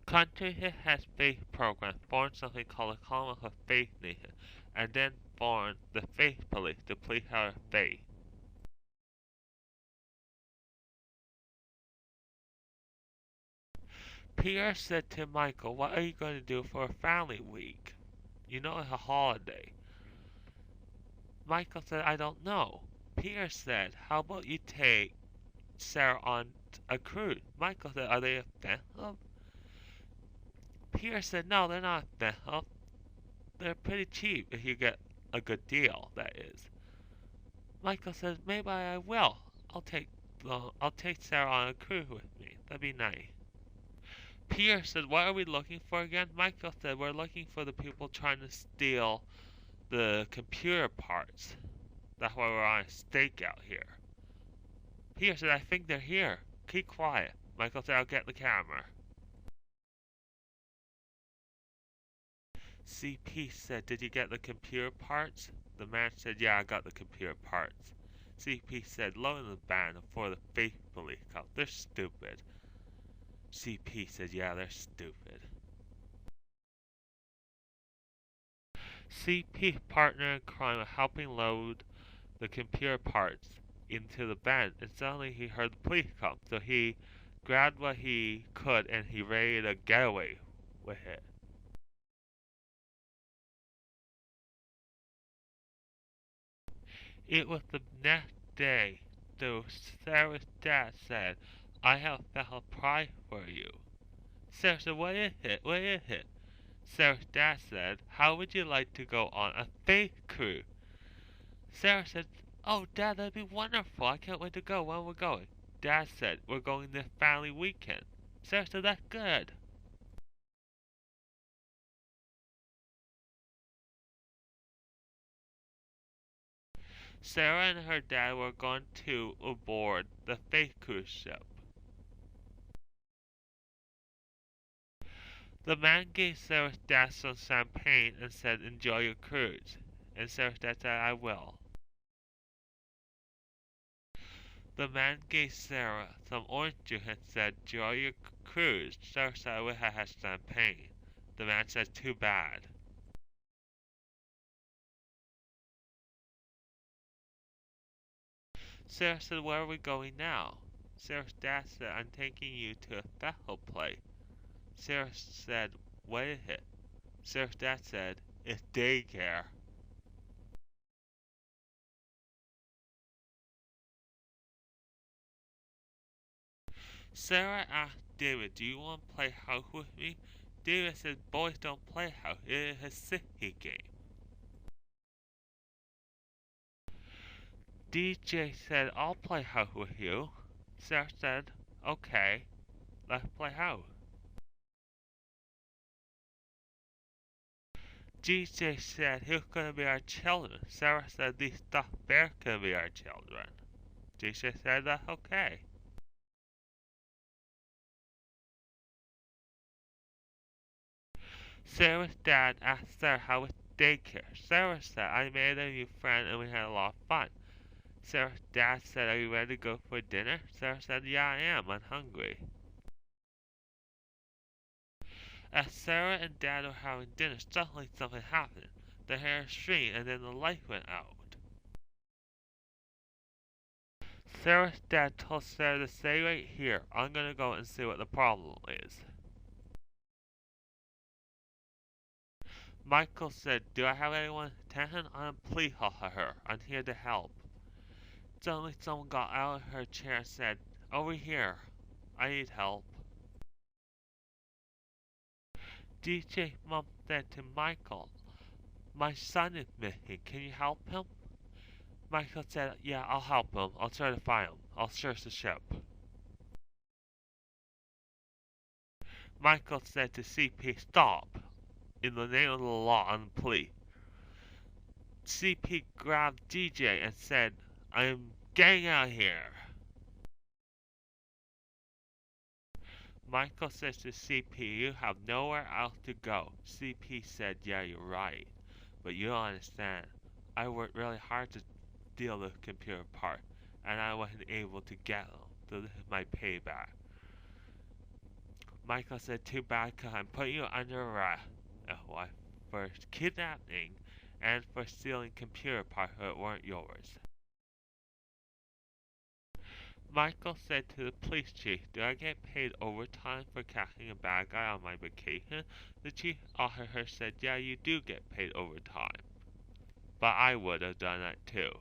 Country has faith programs, formed something called a Commonwealth Faith Nation, and then formed the Faith Police to police our faith. Pierre said to Michael, "What are you going to do for a family week? You know it's a holiday." Michael said, "I don't know." Pierre said, "How about you take Sarah on a cruise?" Michael said, "Are they expensive?" Pierre said, "No, they're not expensive. They're pretty cheap if you get a good deal, that is." Michael says, "Maybe I will. I'll take Sarah on a cruise with me. That'd be nice." Pierre said, "What are we looking for again?" Michael said, "We're looking for the people trying to steal the computer parts. That's why we're on a stakeout here." Pierre said, "I think they're here. Keep quiet." Michael said, "I'll get the camera." CP said, "Did you get the computer parts?" The man said, "Yeah, I got the computer parts." CP said, "Lower the ban before the faith police come. They're stupid." CP said, "Yeah, they're stupid." CP's partner in crime was helping load the computer parts into the van, and suddenly he heard the police come. So he grabbed what he could and he ready to get away with it. It was the next day, though Sarah's dad said, "I have a special prize for you." Sarah said, "What is it? What is it?" Sarah's dad said, "How would you like to go on a faith cruise?" Sarah said, "Oh, Dad, that'd be wonderful. I can't wait to go. When are we going?" Dad said, "We're going this family weekend." Sarah said, "That's good." Sarah and her dad were going to aboard the faith cruise ship. The man gave Sarah's dad some champagne and said, "Enjoy your cruise." And Sarah's dad said, "I will." The man gave Sarah some orange juice and said, "Enjoy your cruise." Sarah said, "I wish I had champagne." The man said, "Too bad." Sarah said, "Where are we going now?" Sarah's dad said, "I'm taking you to a special place." Sarah said, "What is it?" Sarah's dad said, "It's daycare." Sarah asked David, "Do you want to play house with me?" David said, "Boys don't play house. It is a city game." DJ said, "I'll play house with you." Sarah said, "Okay, let's play house." DJ said, "Who's gonna be our children?" Sarah said, "These stuffed bears can be our children." DJ said, "That's okay." Sarah's dad asked Sarah how was daycare. Sarah said, "I made a new friend and we had a lot of fun." Sarah's dad said, "Are you ready to go for dinner?" Sarah said, "Yeah, I am. I'm hungry." As Sarah and Dad were having dinner, suddenly something happened. They heard a scream and then the light went out. Sarah's dad told Sarah to stay right here. I'm gonna go and see what the problem is. Michael said, "Do I have anyone's attention? I'm a police officer. I'm here to help." Suddenly someone got out of her chair and said, "Over here. I need help." DJ Mom said to Michael, "My son is missing. Can you help him?" Michael said, "Yeah, I'll help him. I'll try to find him. I'll search the ship." Michael said to CP, "Stop. In the name of the law and the police." CP grabbed DJ and said, "I am getting out of here." Michael says to CP, "You have nowhere else to go." CP said, "Yeah, you're right. But you don't understand. I worked really hard to steal the computer part, and I wasn't able to get them. So this is my payback." Michael said, "Too bad, because I'm putting you under arrest for kidnapping and for stealing computer parts that weren't yours." Michael said to the police chief, "Do I get paid overtime for catching a bad guy on my vacation?" The chief officer said, "Yeah, you do get paid overtime. But I would have done that too."